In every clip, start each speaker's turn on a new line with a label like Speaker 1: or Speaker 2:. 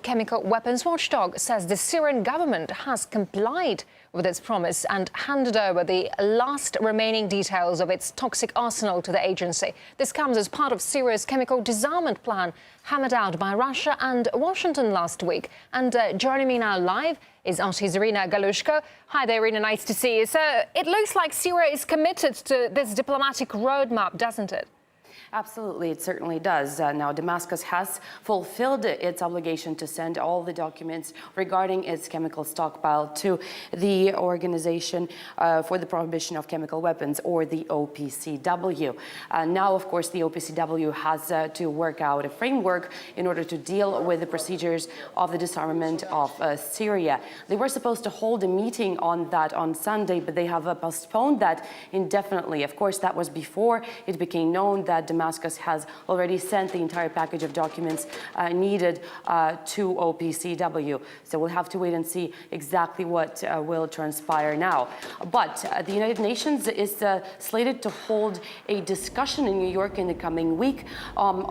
Speaker 1: Chemical weapons watchdog says the Syrian government has complied with its promise and handed over the last remaining details of its toxic arsenal to the agency. This comes as part of Syria's chemical disarmament plan hammered out by Russia and Washington last week. And joining me now live is Artist Irina Galushko. Hi there, Irina, nice to see you. So it looks like Syria is committed to this diplomatic roadmap, doesn't it?
Speaker 2: Absolutely, it certainly does. Now, Damascus has fulfilled its obligation to send all the documents regarding its chemical stockpile to the Organization for the Prohibition of Chemical Weapons, or the OPCW. Now, of course, the OPCW has to work out a framework in order to deal with the procedures of the disarmament of Syria. They were supposed to hold a meeting on that on Sunday, but they have postponed that indefinitely. Of course, that was before it became known that Damascus has already sent the entire package of documents needed to OPCW. So we'll have to wait and see exactly what will transpire now. But the United Nations is slated to hold a discussion in New York in the coming week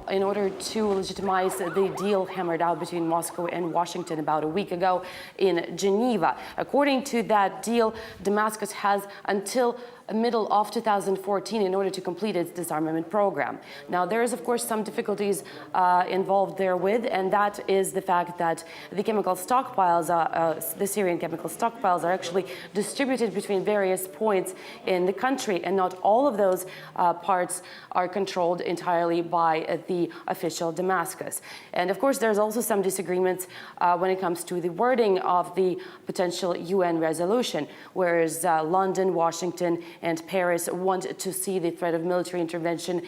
Speaker 2: in order to legitimize the deal hammered out between Moscow and Washington about a week ago in Geneva. According to that deal, Damascus has until middle of 2014 in order to complete its disarmament program. Now, there is, of course, some difficulties involved therewith, and that is the fact that the chemical stockpiles, the Syrian chemical stockpiles, are actually distributed between various points in the country, and not all of those parts are controlled entirely by the official Damascus. And of course, there's also some disagreements when it comes to the wording of the potential UN resolution, whereas London, Washington, and Paris want to see the threat of military intervention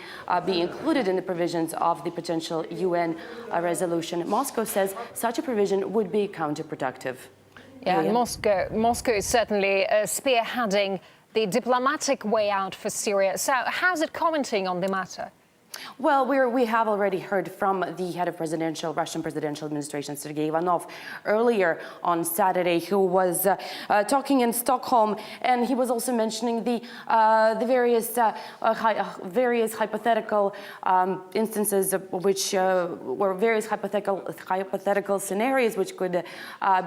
Speaker 2: be included in the provisions of the potential UN resolution. Moscow says such a provision would be counterproductive.
Speaker 1: Yeah, and Moscow is certainly spearheading the diplomatic way out for Syria. So how's it commenting on the matter?
Speaker 2: Well, we have already heard from the head of Russian presidential administration, Sergei Ivanov, earlier on Saturday, who was talking in Stockholm, and he was also mentioning the various hypothetical instances which were various hypothetical scenarios which could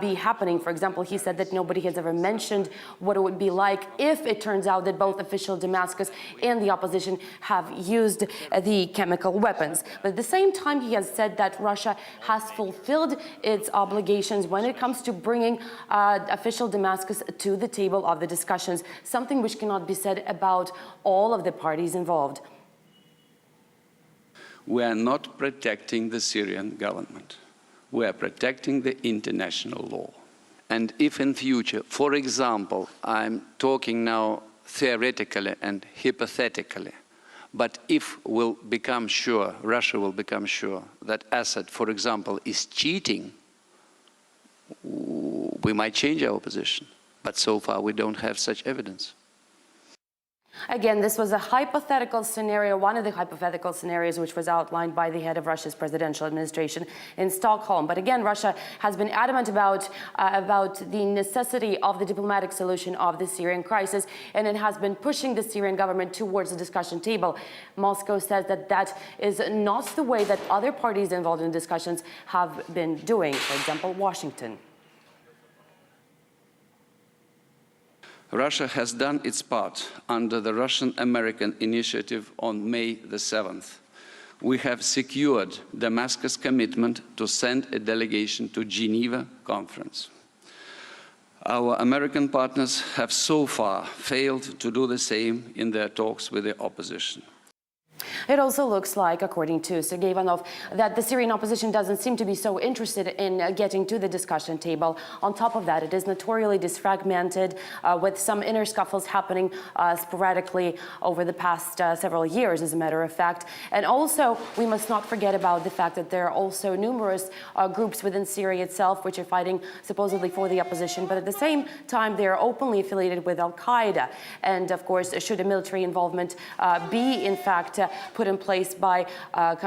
Speaker 2: be happening. For example, he said that nobody has ever mentioned what it would be like if it turns out that both official Damascus and the opposition have used the chemical weapons. But at the same time, he has said that Russia has fulfilled its obligations when it comes to bringing official Damascus to the table of the discussions, something which cannot be said about all of the parties involved.
Speaker 3: We are not protecting the Syrian government. We are protecting the international law. And if in future, for example, I'm talking now theoretically and hypothetically, but if we'll become sure, Russia will become sure that Assad, for example, is cheating, we might change our position. But so far, we don't have such evidence.
Speaker 2: Again, this was a hypothetical scenario, one of the hypothetical scenarios which was outlined by the head of Russia's presidential administration in Stockholm. But again, Russia has been adamant about the necessity of the diplomatic solution of the Syrian crisis, and it has been pushing the Syrian government towards the discussion table. Moscow says that that is not the way that other parties involved in discussions have been doing, for example, Washington.
Speaker 3: Russia has done its part under the Russian-American initiative on May the 7th. We have secured Damascus' commitment to send a delegation to Geneva conference. Our American partners have so far failed to do the same in their talks with the opposition.
Speaker 2: It also looks like, according to Sergei Ivanov, that the Syrian opposition doesn't seem to be so interested in getting to the discussion table. On top of that, it is notoriously disfragmented, with some inner scuffles happening sporadically over the past several years, as a matter of fact. And also, we must not forget about the fact that there are also numerous groups within Syria itself which are fighting supposedly for the opposition, but at the same time, they are openly affiliated with Al-Qaeda. And of course, should a military involvement be, in fact, put in place by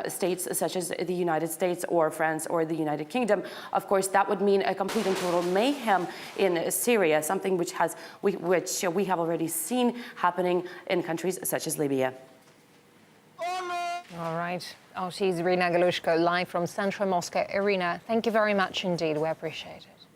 Speaker 2: states such as the United States or France or the United Kingdom, of course, that would mean a complete and total mayhem in Syria, something which we have already seen happening in countries such as Libya.
Speaker 1: All right. RT's Irina Galushko live from central Moscow. Irina, thank you very much indeed. We appreciate it.